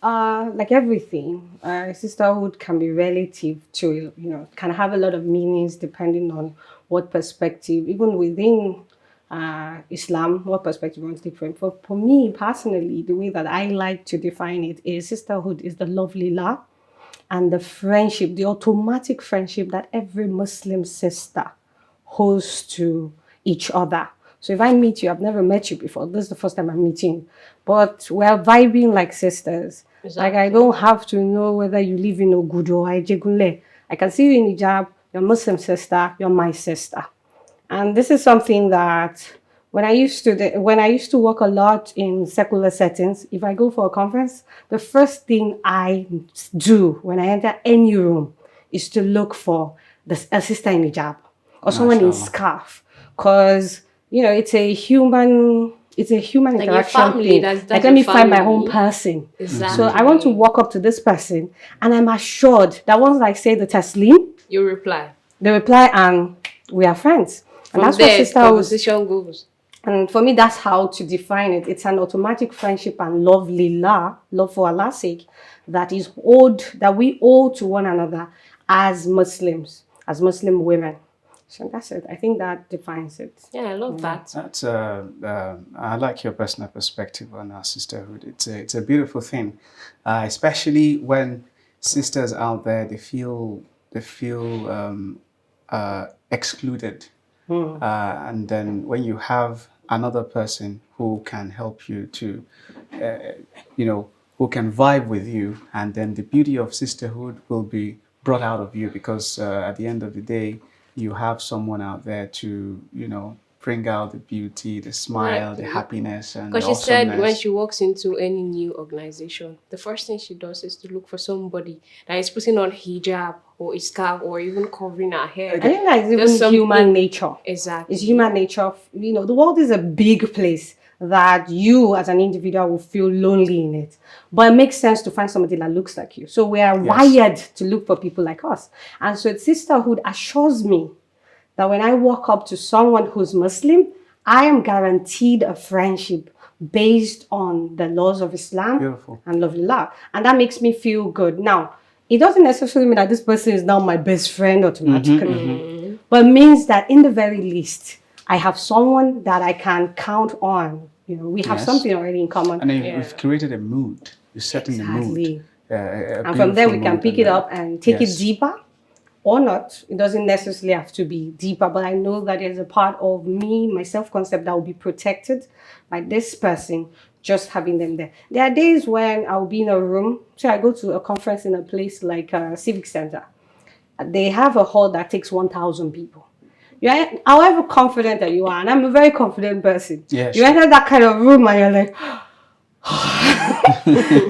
Like everything, sisterhood can be relative to, can have a lot of meanings depending on what perspective, even within Islam, what perspective is different. For me personally, the way that I like to define it is sisterhood is the lovely love and the friendship, the automatic friendship that every Muslim sister holds to each other. So if I meet you, I've never met you before. This is the first time I'm meeting, but we're vibing like sisters. Like I don't have to know whether you live in Ogudo or Ijegunle. I can see you in hijab. You're Muslim sister. You're my sister. And this is something that when I used to work a lot in secular settings, if I go for a conference, the first thing I do when I enter any room is to look for a sister in hijab or someone in scarf, because it's a human Like your interaction family, thing. that's Like let your me find my own family. person. Exactly. So I want to walk up to this person, and I'm assured that once I say the taslim, You reply. they reply, and we are friends. And From that's there, what sisterhood. conversation goes. And for me, that's how to define it. It's an automatic friendship and love for Allah's sake, that we owe to one another as Muslims, as Muslim women. So that's it. I think that defines it. Yeah, I love that. That's I like your personal perspective on our sisterhood. It's a beautiful thing, especially when sisters out there they feel excluded, and then when you have another person who can help you to, who can vibe with you, and then the beauty of sisterhood will be brought out of you because at the end of the day you have someone out there to bring out the beauty, the smile, the happiness, and the Because she said when awesomeness. she walks into any new organization, the first thing she does is to look for somebody that is putting on hijab or a scarf or even covering her hair. I think that is There's even human nature. Exactly. It's human nature. The world is a big place that you as an individual will feel lonely in it. But it makes sense to find somebody that looks like you. So we are wired to look for people like us. And so sisterhood assures me that when I walk up to someone who's Muslim, I am guaranteed a friendship based on the laws of Islam Beautiful. and love Allah. And that makes me feel good. Now, it doesn't necessarily mean that this person is now my best friend automatically, but it means that in the very least, I have someone that I can count on. We have something already in common. And then you've created a mood. You're setting the mood. And from there, we can pick it up and take it deeper or not. It doesn't necessarily have to be deeper, but I know that there's a part of me, my self-concept, that will be protected by this person, just having them there. There are days when I'll be in a room. So I go to a conference in a place like a civic center. They have a hall that takes 1,000 people. However confident that you are, and I'm a very confident person. Yes. You enter that kind of room and you're like,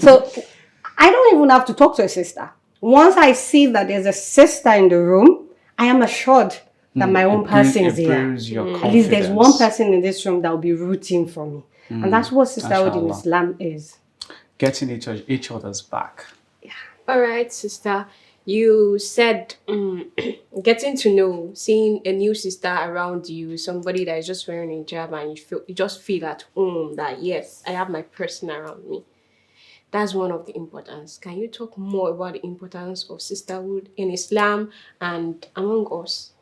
so I don't even have to talk to a sister. Once I see that there's a sister in the room, I am assured that my own person is here. At least there's one person in this room that will be rooting for me. And that's what sisterhood in Islam is. Getting each other's back. All right, sister. You said getting to know, seeing a new sister around you, somebody that is just wearing a hijab, and you just feel at home that yes, I have my person around me. That's one of the importance. Can you talk more about the importance of sisterhood in Islam and among us?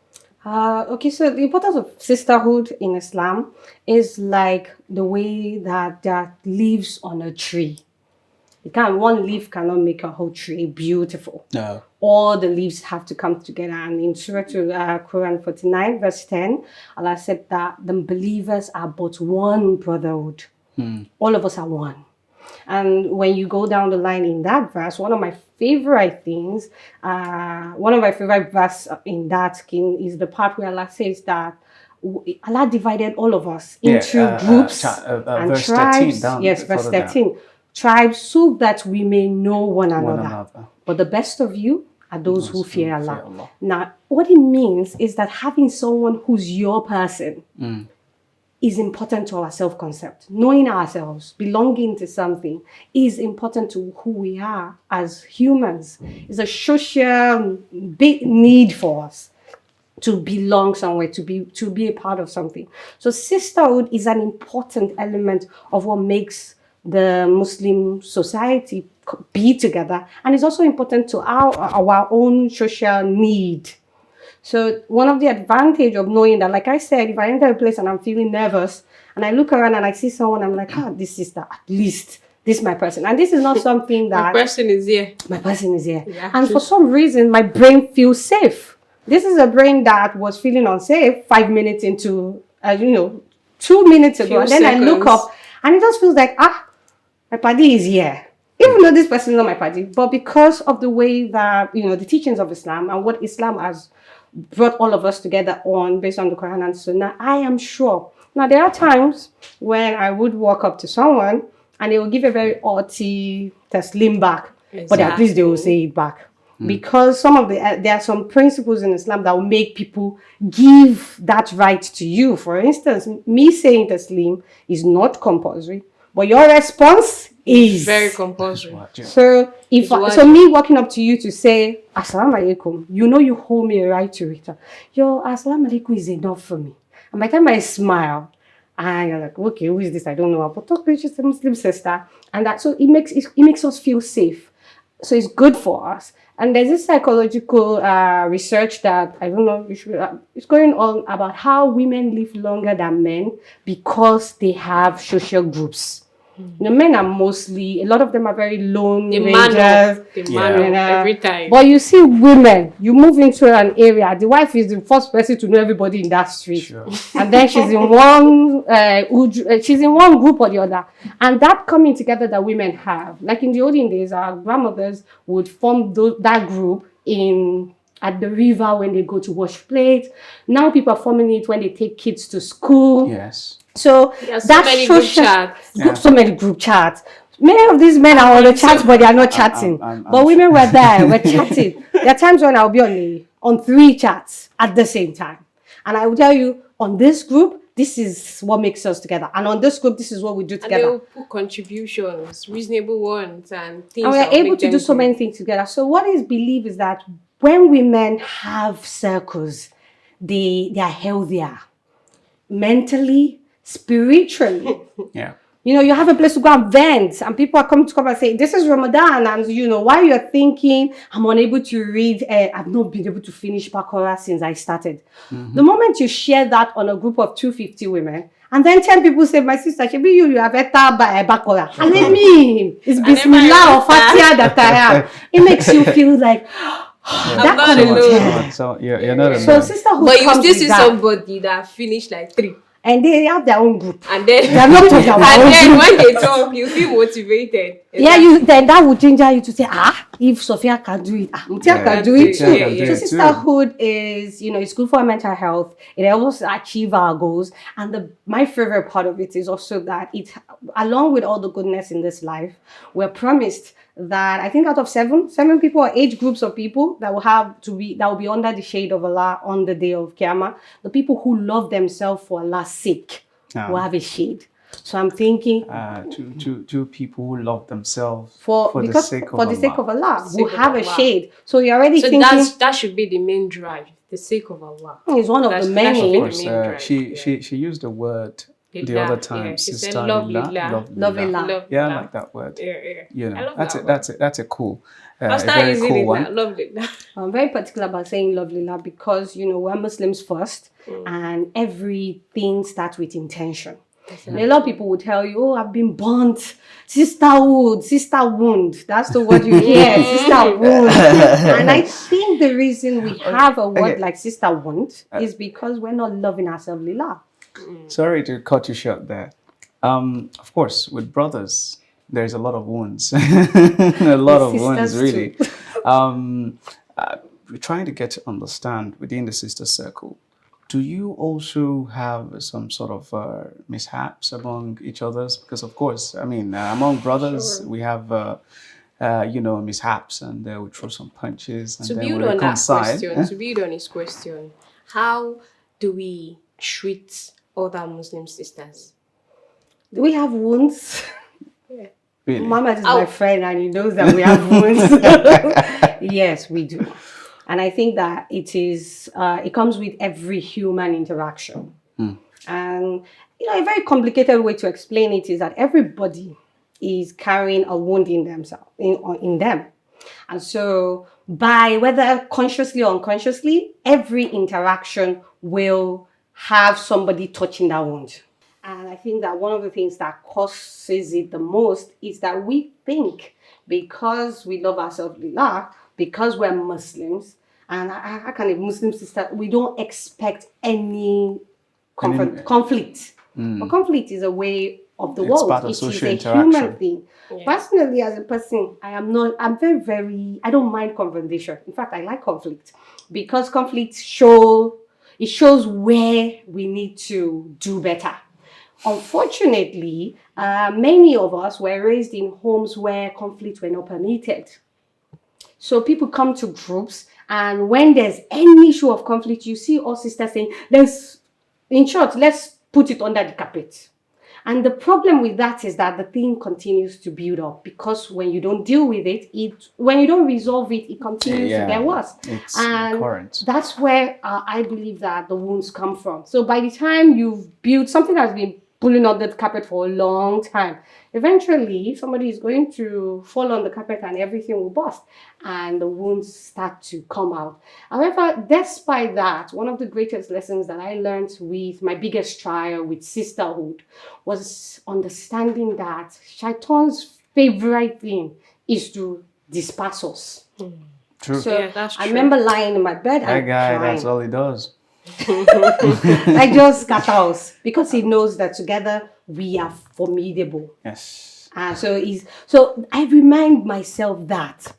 Okay, so the importance of sisterhood in Islam is like the way that there are leaves on a tree. One leaf cannot make a whole tree beautiful. No. All the leaves have to come together. And in Surah Quran 49, verse 10, Allah said that the believers are but one brotherhood. All of us are one. And when you go down the line in that verse, one of my favorite verse in that skin is the part where Allah says that Allah divided all of us into groups and verse tribes. 13 yes, verse 13. Tribes, so that we may know one another. But the best of you are those who fear Allah. Now, what it means is that having someone who's your person is important to our self-concept. Knowing ourselves, belonging to something is important to who we are as humans. It's a social big need for us to belong somewhere, to be a part of something. So sisterhood is an important element of what makes the Muslim society be together, and it's also important to our own social need. So one of the advantage of knowing that, like I said, if I enter a place and I'm feeling nervous and I look around and I see someone, I'm like, this sister, at least this is my person. And this is not something that My person is here. my person is here. Yeah. And for some reason, my brain feels safe. This is a brain that was feeling unsafe 5 minutes into, 2 minutes ago. Few And then I look seconds. up and it just feels like, my party is here. Even though this person is not my party, but because of the way that, the teachings of Islam and what Islam has brought all of us together on based on the Quran and Sunnah, I am sure. Now, there are times when I would walk up to someone and they will give a very haughty taslim back, but at least they will say it back. Because there are some principles in Islam that will make people give that right to you. For instance, me saying taslim is not compulsory, but your response is Very compulsory. so me walking up to you to say assalamu alaikum, you hold me a right to return. Your assalamu alaikum is enough for me. And by the time I smile, and you're like, okay, who is this? I don't know. But talk to she's a Muslim sister, and that so it makes us feel safe. So it's good for us. And there's this psychological research that I don't know. It's going on about how women live longer than men because they have social groups. Men are mostly, a lot of them are very lone rangers. Every time. But you see women, you move into an area, the wife is the first person to know everybody in that street. Sure. And then she's in one group or the other. And that coming together that women have, like in the olden days, our grandmothers would form that group at the river when they go to wash plates. Now people are forming it when they take kids to school. Yes. So There's that's so many group chats. so many group chats. Many of these men are on the chats, but they are not chatting. But women were there, we're chatting. There are times when I'll be on 3 chats at the same time. And I will tell you, on this group, this is what makes us together. And on this group, this is what we do And together. they'll put contributions, reasonable ones, and things. And we're that will able make to them do so many things together. So what is believed is that when women have circles, they are healthier mentally, spiritually. Yeah. You have a place to go and vent, and people are coming to come and say, this is Ramadan, and while you're thinking, I'm unable to read, I've not been able to finish Baqarah since I started. The moment you share that on a group of 250 women, and then 10 people say, my sister, maybe you have Eta Baqarah. And then me, it's Bismillah or Fatiha that I have. It makes you feel like, I'm not alone. So you're not alone. So sisterhood But you comes still with see that. somebody that finished like 3. And they have their own group. And then, They are not talking about and then own when they talk, you feel motivated. Yeah, then that would ginger you to say, if Sophia can do it, Mutia can do it too. Mutia can do So it too. sisterhood is, it's good for our mental health. It helps us achieve our goals. And my favorite part of it is also that along with all the goodness in this life, we're promised that I think out of 7 people or 8 groups of people that will be under the shade of Allah on the day of Qiyamah, the people who love themselves for Allah's sake will have a shade. So I'm thinking two people who love themselves for the sake of Allah, sake who of have a Allah. shade. So you're already So thinking that should be the main drive, the sake of Allah. it's one of That the should many. be Of course, the main drive, she used the word the Lillah, other time, yeah. She said sister love lillah, lillah. Love lillah. lillah. Love Yeah, I lillah. like that word. Yeah. I love That's a cool, a I'll start very using cool it one. now. Love it. I'm very particular about saying love lillah because we're Muslims first, and everything starts with intention. And a lot of people would tell you, I've been burnt, sisterhood, sister wound. That's the word you hear, sister wound. And I think the reason we have a word like sister wound is because we're not loving ourselves lillah. Sorry to cut you short there. Of course, with brothers, there's a lot of wounds, a lot of wounds, sisters really. We're trying to get to understand within the sister circle. Do you also have some sort of mishaps among each others? Because of course, I mean, among brothers, we have, mishaps, and we throw some punches, and To then build we on that reconcile. question, to build on his question, how do we treat other Muslim sisters? Do we have wounds? Really? Mama is my friend and he knows that we have wounds. Yes, we do. And I think that it comes with every human interaction. And, a very complicated way to explain it is that everybody is carrying a wound in themselves, in them. And so, by whether consciously or unconsciously, every interaction will have somebody touching that wound. And I think that one of the things that causes it the most is that we think because we love ourselves, Lillah, because we're Muslims, and I can a Muslim sister, we don't expect any conflict. But conflict is a way of the It's world. part of It social is a interaction. human thing. Yeah. Personally, as a person, I'm very, I don't mind confrontation. In fact, I like conflict because conflict shows where we need to do better. Unfortunately, many of us were raised in homes where conflict were not permitted. So people come to groups, and when there's any issue of conflict, you see all sisters saying, let's put it under the carpet. And the problem with that is that the thing continues to build up, because when you don't deal with it, when you don't resolve it, it continues to get worse. It's And current. that's where I believe that the wounds come from. So by the time you've built something that's been pulling under the carpet for a long time, eventually somebody is going to fall on the carpet and everything will burst and the wounds start to come out. However, despite that, one of the greatest lessons that I learned with my biggest trial with Sisterhood was understanding that Shaitan's favorite thing is to disperse us. True. So Yeah, that's I true. remember lying in my bed That and guy, crying. that's all he does. I just scatter us because he knows that together we are formidable. Yes. So I remind myself that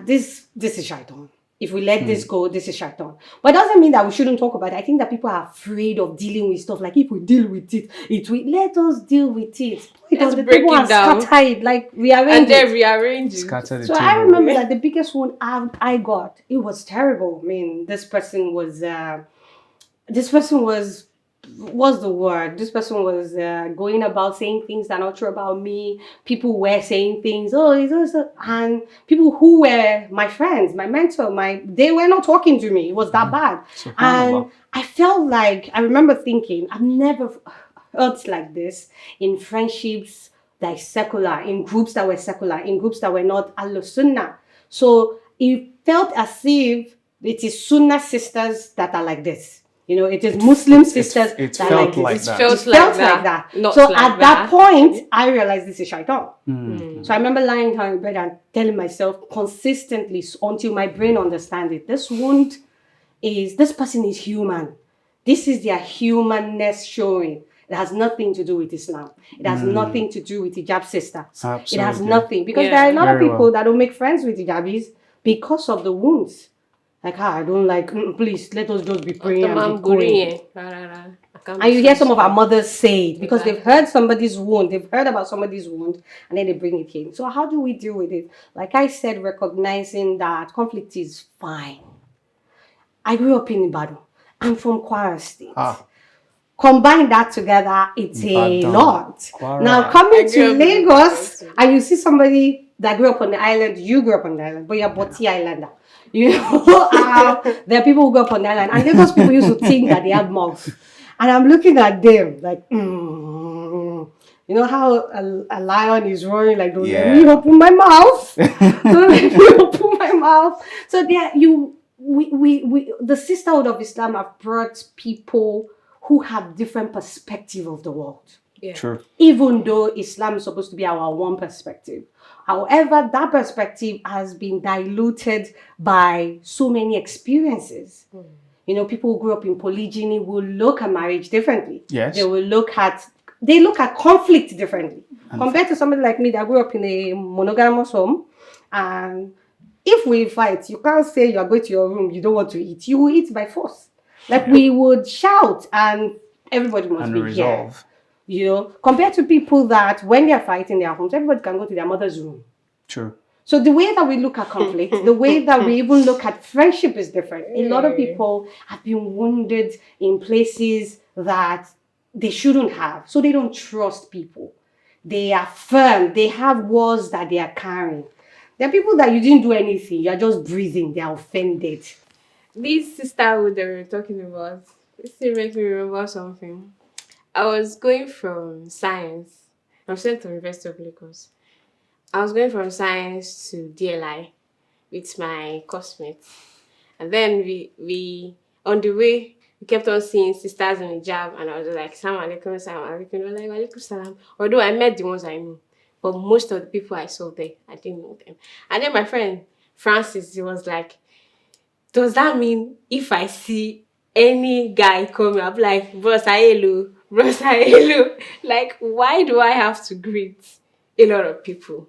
this is shaitan. If we let this go, this is shaitan. But it doesn't mean that we shouldn't talk about it. I think that people are afraid of dealing with stuff. Like if we deal with it, it will let us deal with it. Put it Let's on the break table it and down. scatter it, like rearrange And then it. rearrange it. Scatter the So table. I remember that the biggest one I got, it was terrible. I mean, this person was what's the word? This person was going about saying things that are not true about me. People were saying things, and people who were my friends, my mentor, they were not talking to me. It was that bad. Subhanallah. And I felt like, I remember thinking, I've never hurt like this in friendships that is secular, in groups that were secular, in groups that were not al-Sunnah. So it felt as if it is Sunnah sisters that are like this. You know, it is Muslim sisters it that are felt like like this. that. It felt like that. Not So like at that point, I realized this is shaitan. So I remember lying down in bed and telling myself consistently until my brain understands it. This person is human. This is their humanness showing. It has nothing to do with Islam. It has nothing to do with hijab sisters. It has Absolutely. nothing. Because Yeah. there are a lot of Very people well. that don't make friends with hijabis because of the wounds. Like, I don't like, please, let us just be praying and be going. And you hear some of our mothers say it because they've heard somebody's wound, they've heard about somebody's wound, and then they bring it in. So how do we deal with it? Like I said, recognizing that conflict is fine. I grew up in Ibadan. I'm from Kwara State. Combine that together, it's a Ibadan, lot. Kwara. Now coming I grew to up in Lagos Ibadan. and you see somebody that grew up on the island, you grew up on the island, but you're Boti Islander. You know how there are people who grew up on the island, and Lagos people used to think that they have mouths. And I'm looking at them like, you know how a lion is roaring like, don't let me open my mouth. Don't let me open my mouth. So there the Sisterhood of Islam have brought people who have different perspective of the world. Yeah. True. Even though Islam is supposed to be our one perspective. However, that perspective has been diluted by so many experiences. You know, people who grew up in polygyny will look at marriage differently. Yes. They look at conflict differently. Compared to somebody like me that grew up in a monogamous home. And if we fight, you can't say you are going to your room, you don't want to eat. You will eat by force. Like we would shout and everybody must be resolve. here. You know, compared to people that when they're fighting their homes, everybody can go to their mother's room. True. So the way that we look at conflict, the way that we even look at friendship is different. A lot of people have been wounded in places that they shouldn't have. So they don't trust people. They are firm. They have walls that they are carrying. There are people that you didn't do anything. You're just breathing. They are offended. This sisterhood that we were talking about, it still makes me remember something. I was going from science I'm sent to University of Lagos. I was going from science to DLI with my classmates. And then we on the way we kept on seeing sisters in hijab, and I was like, Salam alaikum, salam alaikum. They were like, alaikum salam. Although I met the ones I knew, but most of the people I saw there, I didn't know them. And then my friend Francis, he was like, does that mean if I see any guy coming up like bros hello, bros hello? Like, why do I have to greet a lot of people?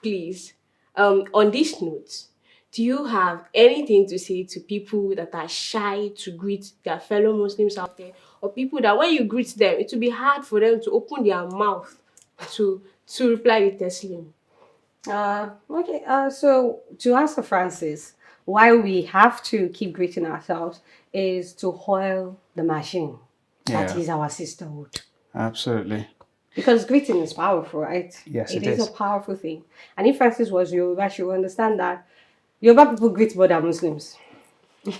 Please, on this note, do you have anything to say to people that are shy to greet their fellow Muslims out there, or people that when you greet them, it will be hard for them to open their mouth to reply with Teslim? Okay. So to answer Francis, why we have to keep greeting ourselves is to oil the machine. That Yeah. is our sisterhood. Absolutely. Because greeting is powerful, right? Yes, it it is is. a powerful thing. And if Francis was Yoruba, she will understand that Yoruba people greet more than Muslims.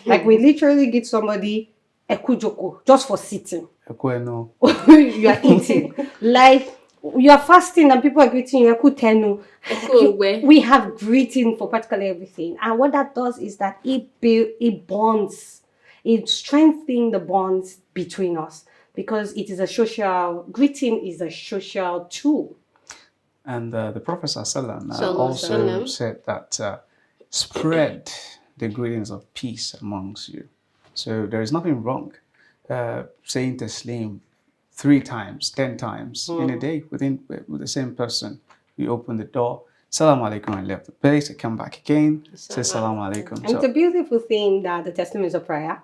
Like we literally greet somebody ekujoko just for sitting. Ekweno. You are eating. Like you are fasting and people are greeting you ekutenu. Ekongwe. We have greeting for practically everything. And what that does is that it bonds. It strengthens the bonds between us because it is a social greeting is a social tool. And the Prophet ﷺ, Sallallahu also Alaihi Wasallam. said that spread the greetings of peace amongst you. So there is nothing wrong saying Taslim 3 times, 10 times in a day with the same person. You open the door, Salam alaikum, and left the place, I come back again, say Salam alaikum. And it's a beautiful thing that the testimony is a prayer.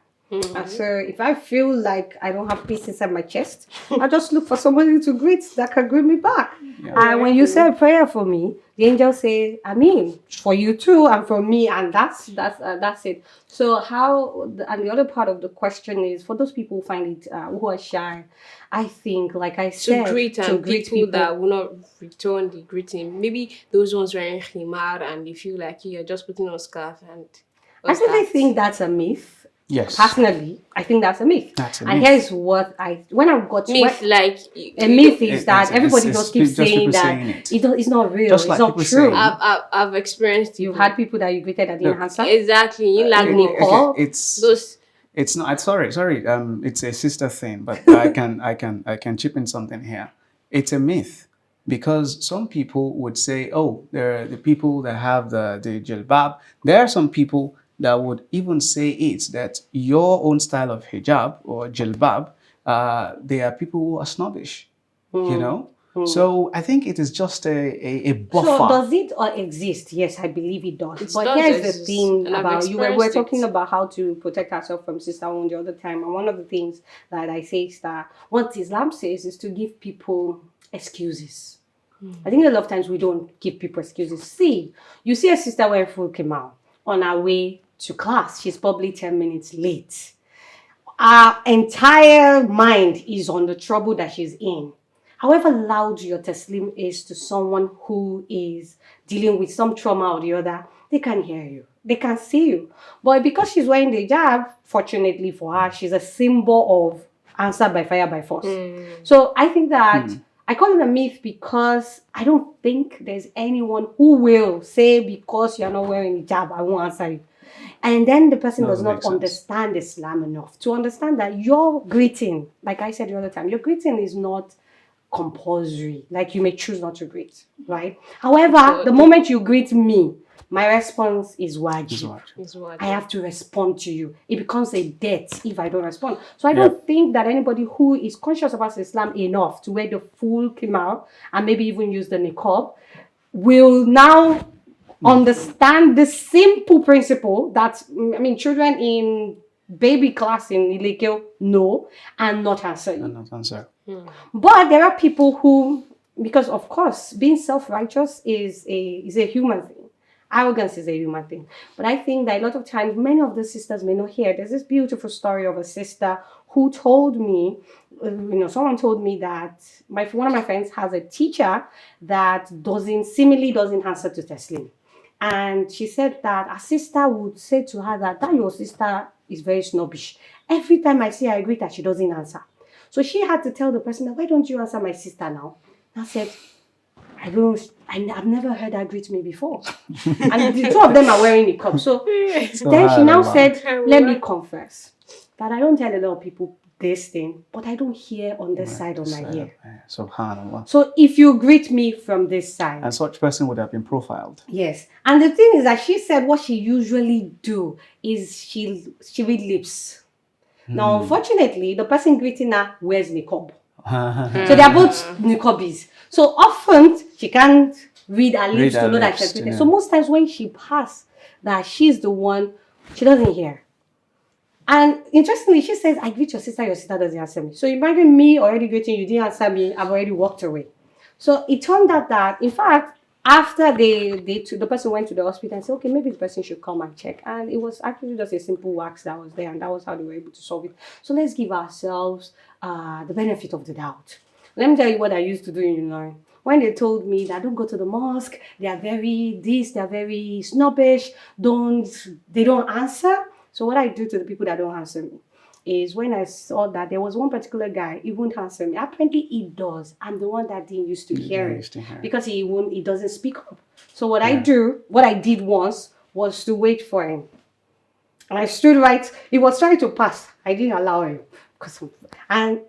So if I feel like I don't have peace inside my chest, I just look for somebody to greet that can greet me back. Yeah. And when you say a prayer for me, the angel say, "Amen," for you too and for me, and that's it. So and the other part of the question is for those people who find it who are shy. I think, like I said, To greet people that will not return the greeting. Maybe those ones wearing khimar and they feel like you're just putting on scarf and. I actually think that's a myth. Yes. Personally, I think that's a myth. That's a and myth. here's what when I got Myth, like a myth is that everybody it's just keeps just saying people that saying it. it's not real, Just it's like not people true. saying- I've experienced. You've had people that you greeted that didn't Look, answer. Exactly. You like Okay, Nicole. It's Those It's not. Sorry. It's a sister thing, but I can chip in something here. It's a myth because some people would say, "Oh, there are the people that have the jilbab." There are some people that would even say it that your own style of hijab or jilbab. They are people who are snobbish. You know. So I think it is just a buffer. So does it exist? Yes, I believe it does. It but does here's the exist, thing and I've about you. We're experienced talking it. about how to protect ourselves from sisterhood the other time, and one of the things that I say is that what Islam says is to give people excuses. I think a lot of times we don't give people excuses. See, you see a sister wearing full kimau on her way to class. She's probably 10 minutes late. Our entire mind is on the trouble that she's in. However loud your taslim is to someone who is dealing with some trauma or the other, they can hear you. They can see you. But because she's wearing the hijab, fortunately for her, she's a symbol of answer by fire by force. So I think that I call it a myth because I don't think there's anyone who will say because you're not wearing hijab, I won't answer you. And then the person does that not makes sense. understand Islam enough to understand that your greeting, like I said the other time, your greeting is not compulsory. Like you may choose not to greet, right? However, the moment you greet me, my response is wajib. is what. I have to respond to you. It becomes a debt if I don't respond. So I don't think that anybody who is conscious about Islam enough to wear the full kimal and maybe even use the niqab will now understand the simple principle that, I mean, children in baby class in Ilekeo know and not answer you. And not answer. But there are people who, because of course, being self-righteous is a human thing. Arrogance is a human thing. But I think that a lot of times, many of the sisters may not hear. There's this beautiful story of a sister who told me, someone told me that one of my friends has a teacher that seemingly doesn't answer to Teslim. And she said that her sister would say to her that your sister is very snobbish. Every time I see her, I greet her, she doesn't answer. So she had to tell the person, why don't you answer my sister now? I said, I've never heard her greet me before. And the two of them are wearing niqab. So then she now said, let me confess that I don't tell a lot of people this thing, but I don't hear on this side of my ear. Subhanallah. So if you greet me from this side. And such person would have been profiled. Yes. And the thing is that she said what she usually do is she read lips. Now, unfortunately, the person greeting her wears niqab. So they are both niqabis. So often she can't read her lips to know that she's greeted. So most times when she pass, that she's the one, she doesn't hear. And interestingly, she says, I greet your sister doesn't answer me. So imagine me already greeting you, didn't answer me, I've already walked away. So it turned out that, in fact, after the person went to the hospital and said, okay, maybe the person should come and check. And it was actually just a simple wax that was there, and that was how they were able to solve it. So let's give ourselves the benefit of the doubt. Let me tell you what I used to do in Union. When they told me that don't go to the mosque, they are very snobbish, they don't answer. So what I do to the people that don't answer me is when I saw that there was one particular guy, he won't answer me. Apparently he does. I'm the one that didn't used to hear it because he doesn't speak up. So what I did once was to wait for him. And I stood right. He was trying to pass. I didn't allow him. And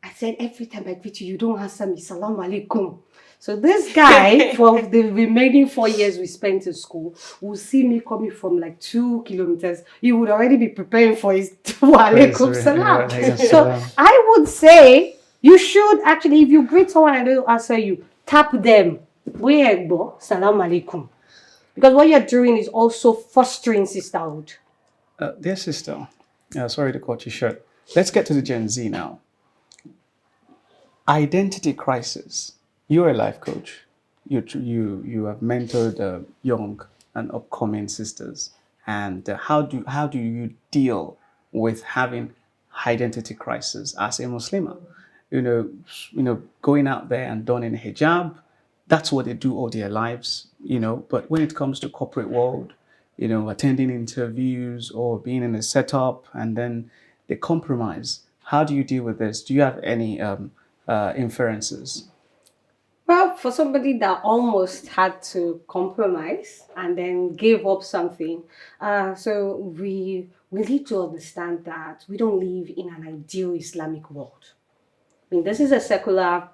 I said, every time I greet you, you don't answer me. Salam alaikum. So this guy, for the remaining 4 years we spent in school, will see me coming from like 2 kilometers. He would already be preparing for his wa alaikum salam. So I would say you should actually, if you greet someone and they don't answer you, tap them. Salam alaikum. Because what you're doing is also fostering sisterhood. Dear sister, sorry to cut you short. Let's get to the Gen Z now. Identity crisis. You're a life coach. You have mentored young and upcoming sisters. And how do you deal with having identity crisis as a Muslimah? You know, going out there and donning hijab, that's what they do all their lives. But when it comes to corporate world, attending interviews or being in a setup, and then they compromise. How do you deal with this? Do you have any inferences? Well, for somebody that almost had to compromise and then gave up something, so we need to understand that we don't live in an ideal Islamic world. I mean, this is a secular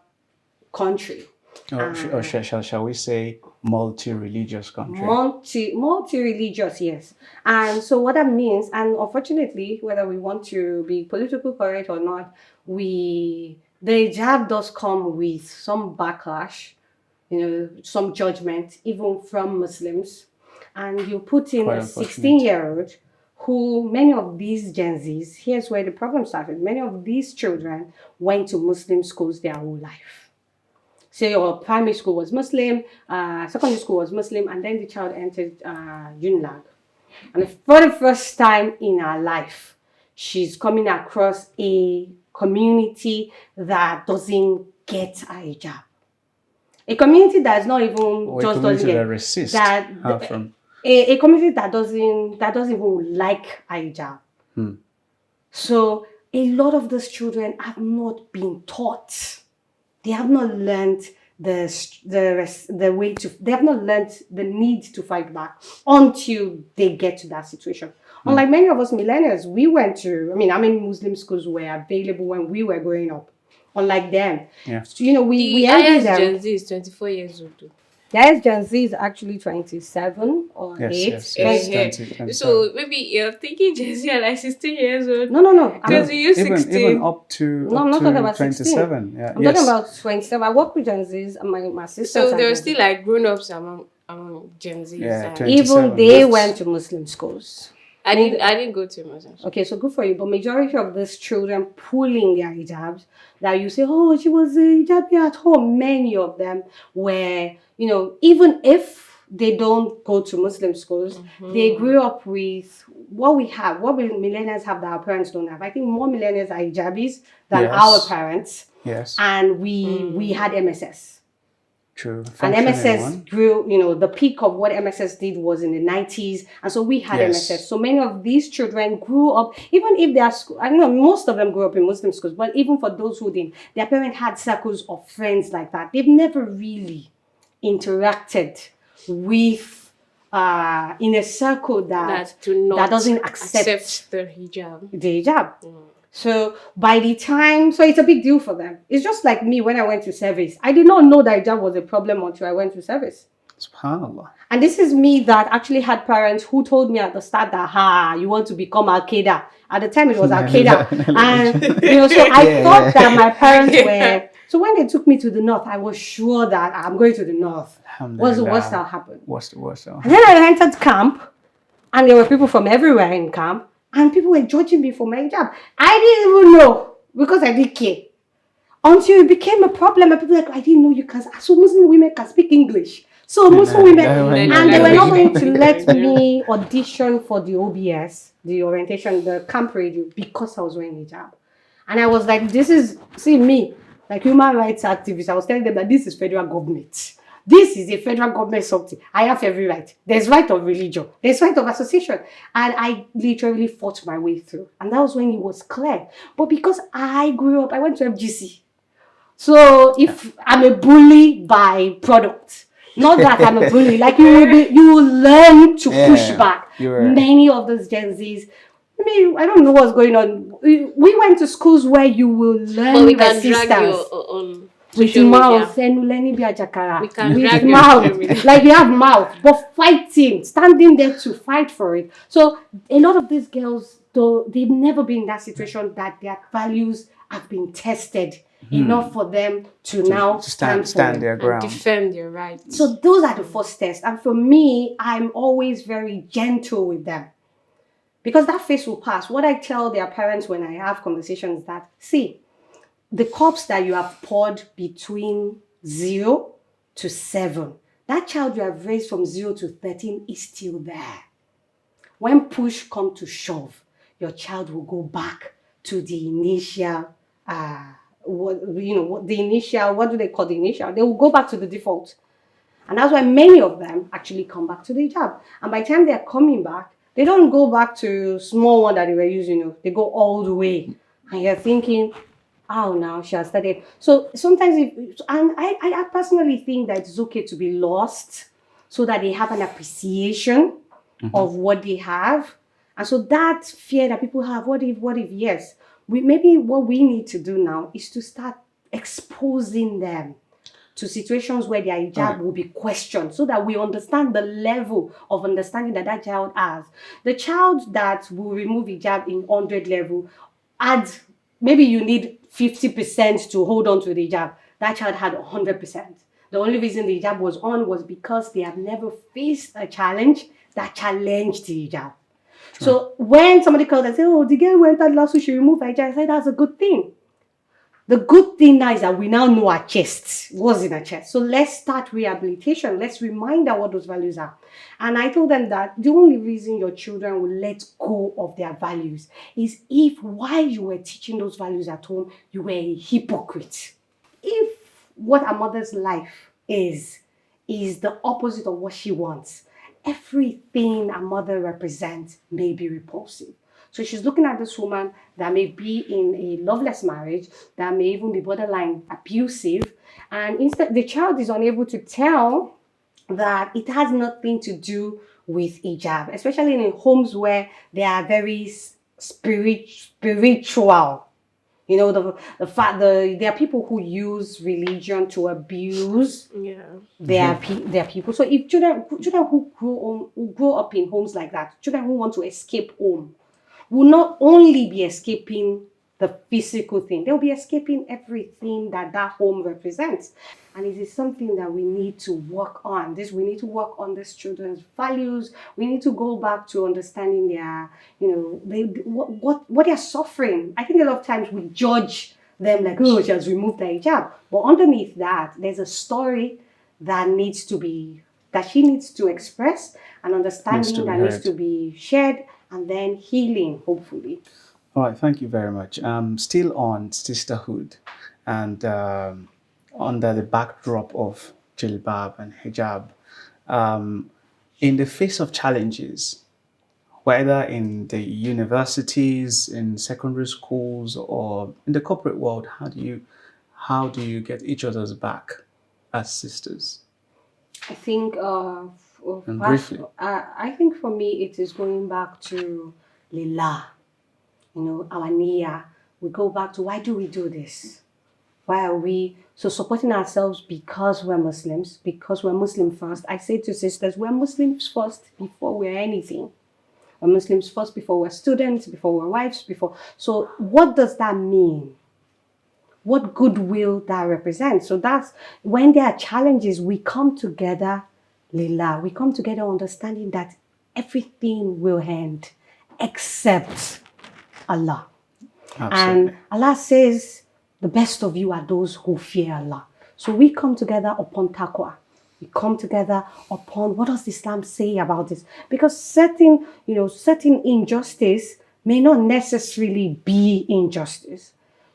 country. Or shall we say multi-religious country? Multi-religious, yes. And so what that means, and unfortunately, whether we want to be politically correct or not, the hijab does come with some backlash, some judgment, even from Muslims. And you put in a 16-year-old who, many of these Gen Zs, here's where the problem started. Many of these children went to Muslim schools their whole life. So your primary school was Muslim, secondary school was Muslim, and then the child entered Unilag. And for the first time in her life, she's coming across a community that doesn't get a hijab. A community that's not even just doesn't get resist that. A community that doesn't even like a hijab. So a lot of those children have not been taught. They have not learned the way to. They have not learned the need to fight back until they get to that situation. Unlike many of us millennials, we went to. How many Muslim schools were available when we were growing up? Unlike them, so, we highest Gen Z is 24 years old. Too. The highest Gen Z is actually 27 or 8. Yes, 20, so maybe you're thinking Gen Z are like 16 years old. No. Because you 16. Even up to I'm not talking about 27. 16. I'm talking about 27. I work with Gen Zs and my sisters. So there are still like grown-ups among Gen Zs. Yeah, even they went to Muslim schools. I didn't go to Muslim schools. Okay, so good for you. But majority of these children pulling their hijabs, that you say, oh, she was a hijabi at home. Many of them were, even if they don't go to Muslim schools, they grew up with what millennials have that our parents don't have. I think more millennials are hijabis than our parents. Yes. And we had MSS. True. And MSS Functioning one. grew, the peak of what MSS did was in the 90s. And so we had Yes. MSS. So many of these children grew up, even if they are, I don't know, most of them grew up in Muslim schools, but even for those who didn't, their parents had circles of friends like that. They've never really interacted with, in a circle That do not that doesn't accept the hijab. the hijab. So by the time, so it's a big deal for them. It's just like me when I went to service. I did not know that hijab was a problem until I went to service. SubhanAllah. And this is me that actually had parents who told me at the start that, you want to become Al-Qaeda. At the time it was Al-Qaeda. And, so I thought that my parents were, so when they took me to the north, I was sure that I'm going to the north. What's the worst that happened? What's the worst? And then I entered camp, and there were people from everywhere in camp, and people were judging me for my hijab. I didn't even know because I didn't care. Until it became a problem, and people were like, I didn't know you can. So Muslim women can speak English. So Muslim women, and they were not going to let me audition for the OBS, the orientation, the camp radio, because I was wearing hijab. And I was like, see me, like human rights activist. I was telling them that this is federal government. This is a federal government something. I have every right. There's right of religion. There's right of association. And I literally fought my way through. And that was when it was clear. But because I grew up, I went to FGC. So if I'm a bully by product, not that I'm a bully, like you will learn to push back. Many of those Gen Zs, I don't know what's going on. We went to schools where you will learn resistance. With mouth, with mouth, like you have mouth, but fighting, standing there to fight for it. So a lot of these girls, though, they've never been in that situation that their values have been tested enough for them to now stand their ground, and defend their rights. So those are the first tests. And for me, I'm always very gentle with them because that phase will pass. What I tell their parents when I have conversations is that, see, the cups that you have poured between 0 to 7, that child you have raised from 0 to 13 is still there. When push comes to shove, your child will go back to the initial, what do they call the initial? They will go back to the default. And that's why many of them actually come back to the hijab. And by the time they're coming back, they don't go back to small one that they were using. They go all the way. And you're thinking, oh, now she has started. So sometimes, I personally think that it's okay to be lost so that they have an appreciation of what they have. And so that fear that people have, what if, yes. Maybe what we need to do now is to start exposing them to situations where their hijab will be questioned so that we understand the level of understanding that child has. The child that will remove hijab in 100 level, maybe you need 50% to hold on to the hijab. That child had 100%. The only reason the hijab was on was because they have never faced a challenge that challenged the hijab. True. So when somebody calls and says, oh, the girl went out last week, she removed her hijab, I said, that's a good thing. The good thing now is that we now know our chest, what's in our chest. So let's start rehabilitation. Let's remind her what those values are. And I told them that the only reason your children will let go of their values is if while you were teaching those values at home, you were a hypocrite. If what a mother's life is the opposite of what she wants, everything a mother represents may be repulsive. So she's looking at this woman that may be in a loveless marriage, that may even be borderline abusive, and instead the child is unable to tell that it has nothing to do with hijab, especially in homes where they are very spiritual. You know, the fact there are people who use religion to abuse their people. So if children who grow up in homes like that, children who want to escape home, will not only be escaping the physical thing, they'll be escaping everything that home represents. And it is something that we need to work on. We need to work on these children's values. We need to go back to understanding their, what they're suffering. I think a lot of times we judge them like, oh, she has removed the hijab. But underneath that, there's a story that she needs to express, and understanding that needs to be shared, and then healing, hopefully. All right, thank you very much. Still on sisterhood, and under the backdrop of jilbab and hijab, in the face of challenges, whether in the universities, in secondary schools, or in the corporate world, how do you get each other's back as sisters? I think And briefly. I think for me it is going back to Lillah, our niyyah. We go back to why do we do this? Why are we so supporting ourselves? Because we're Muslims, because we're Muslim first. I say to sisters, we're Muslims first before we're anything. We're Muslims first before we're students, before we're wives, before. So what does that mean? What goodwill that represents? So that's when there are challenges, we come together, Lillah. We come together understanding that everything will end except Allah. Absolutely. And Allah says, the best of you are those who fear Allah. So we come together upon taqwa. We come together upon what does Islam say about this? Because certain injustice may not necessarily be injustice.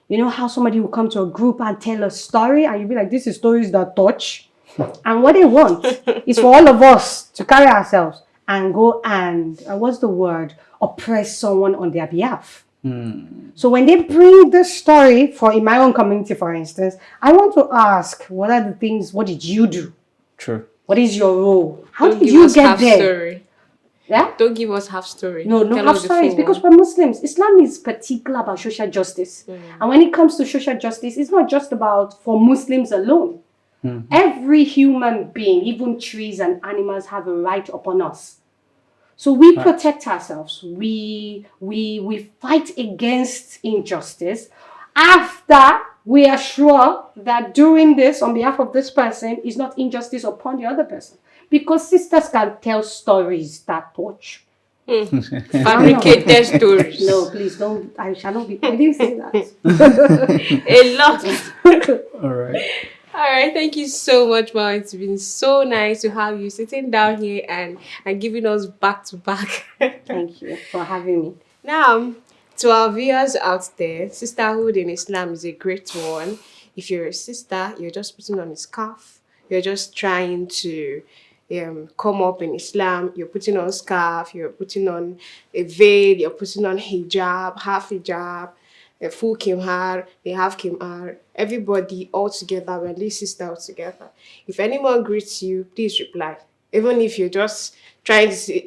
You know how somebody will come to a group and tell a story and you'll be like, this is stories that touch. And what they want is for all of us to carry ourselves and go and what's the word? Oppress someone on their behalf. So when they bring the story in my own community, for instance, I want to ask, what did you do? True. What is your role? How Don't did give you us get half there? story. Yeah? Don't give us half story. No Tell half us the stories full because one. we're Muslims. Islam is particular about social justice. And when it comes to social justice, it's not just about for Muslims alone. Every human being, even trees and animals, have a right upon us. So we protect ourselves. We fight against injustice after we are sure that doing this on behalf of this person is not injustice upon the other person. Because sisters can tell stories that touch. Fabricated stories. No, please don't. I shall not be. I didn't say that. A lot. All right. All right, thank you so much, Ma. It's been so nice to have you sitting down here and giving us back to back. Thank you for having me. Now, to our viewers out there, sisterhood in Islam is a great one. If you're a sister, you're just putting on a scarf, you're just trying to come up in Islam, you're putting on scarf, you're putting on a veil, you're putting on hijab, half hijab, a full kimhar, they have kimhar. Everybody all together, we're this sister all together. If anyone greets you, please reply. Even if you're just trying to say,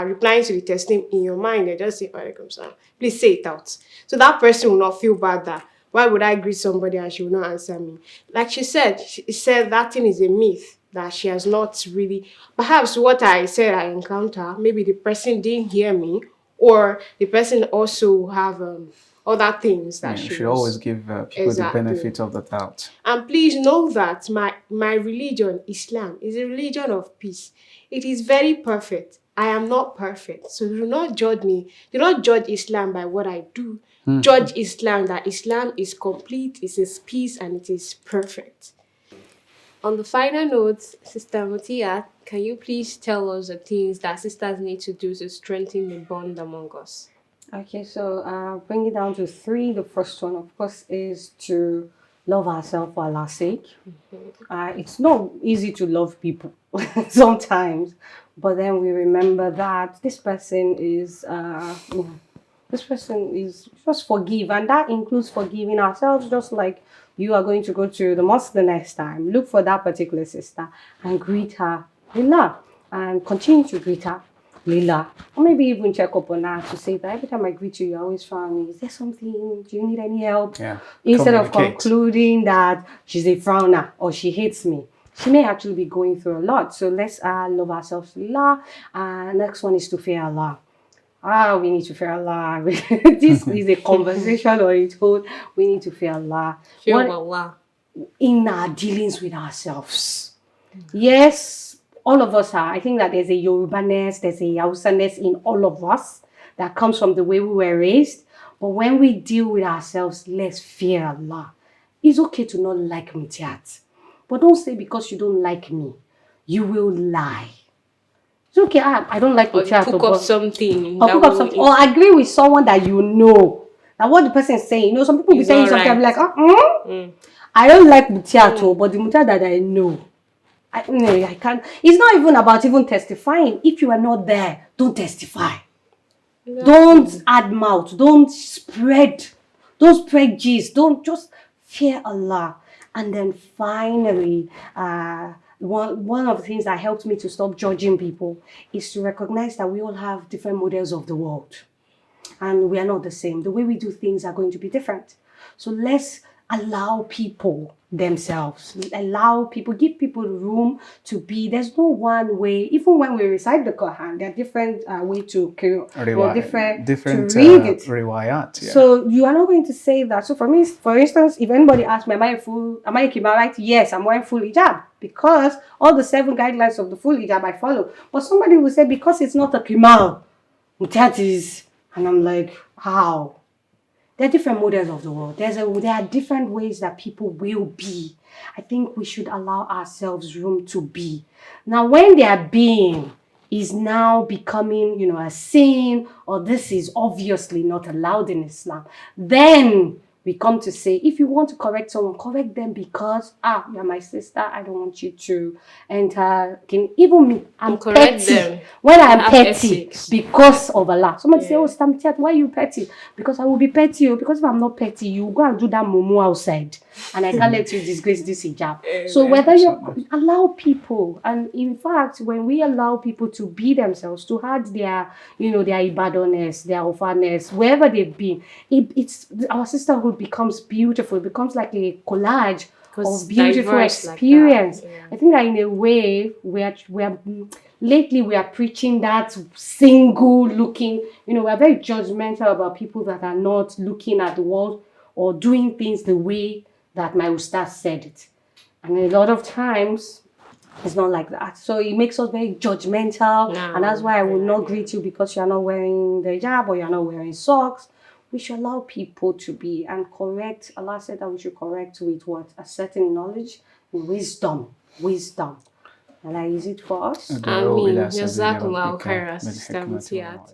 replying to the testing in your mind, you're just saying, Alaikum salam. Please say it out. So that person will not feel bad that, why would I greet somebody and she will not answer me? Like she said that thing is a myth, that she has not really, perhaps what I said I encounter, maybe the person didn't hear me, or the person also have other things that You should always give people the benefit of the doubt. And please know that my religion, Islam, is a religion of peace. It is very perfect. I am not perfect. So do not judge me. Do not judge Islam by what I do. Judge Islam that Islam is complete, it is peace, and it is perfect. On the final note, Sister Mutia, can you please tell us the things that sisters need to do to strengthen the bond among us? Okay, so bring it down to 3. The first one, of course, is to love ourselves for Allah's sake. It's not easy to love people sometimes, but then we remember that this person is just forgive, and that includes forgiving ourselves. Just like you are going to go to the mosque the next time, look for that particular sister and greet her Lillah, and continue to greet her Lillah, or maybe even check up on her to say that every time I greet you, you're always frowning. Is there something? Do you need any help? Yeah. Instead of concluding that she's a frowner or she hates me, she may actually be going through a lot. So let's love ourselves, Lillah. Next one is to fear Allah. We need to fear Allah. This is a conversation on its own. We need to fear Allah. Fear Allah. In our dealings with ourselves. Yes, all of us are. I think that there's a Yoruba-ness, there's a Hausa-ness in all of us that comes from the way we were raised. But when we deal with ourselves, let's fear Allah. It's okay to not like Mutiat. But don't say because you don't like me, you will lie. It's okay, I don't like Mutiat. Or cook up something. Or agree with someone that you know. That what the person is saying. You know, some people be saying something, I'm like, I don't like Mutiato, but the Mutiat that I know No, I can't. It's not even about even testifying. If you are not there, don't testify. Don't add mouth. Don't spread gist. Don't just fear Allah. And then finally, one of the things that helped me to stop judging people is to recognize that we all have different models of the world. And we are not the same. The way we do things are going to be different. So let's allow people themselves. Allow people, give people room to be. There's no one way. Even when we recite the Quran, there are different way to different to read it. riwayat. Yeah. So you are not going to say that. So for me, for instance, if anybody asks me, am I a Kimarite? Yes, I'm wearing full hijab because all the 7 guidelines of the full hijab I follow. But somebody will say because it's not a Kimal, that is, and I'm like, how? There are different models of the world. There are different ways that people will be. I think we should allow ourselves room to be. Now, when their being is now becoming, a sin, or this is obviously not allowed in Islam, then we come to say, if you want to correct someone, correct them because, you're my sister, I don't want you to enter. Even me, I'm correct petty. them. When I'm Have petty, ethics. because of Allah. Somebody say, oh, Stamtiat, why are you petty? Because I will be petty. Because if I'm not petty, you go and do that mumu outside. And I can't let you disgrace this hijab. So whether you allow people, and in fact, when we allow people to be themselves, to have their, their ibadoness, their ofaness, wherever they've been, it's our sisterhood becomes beautiful. It becomes like a collage of beautiful experience. Like I think that in a way, lately we are preaching that single looking, we are very judgmental about people that are not looking at the world or doing things the way that my ustaz said it. And a lot of times, it's not like that. So it makes us very judgmental. And that's why I will not greet you because you're not wearing the hijab or you're not wearing socks. We should allow people to be and correct. Allah said that we should correct with what? A certain knowledge and wisdom. Allah, is it for us? Jazakumullahu khairan, Sister Mutiat.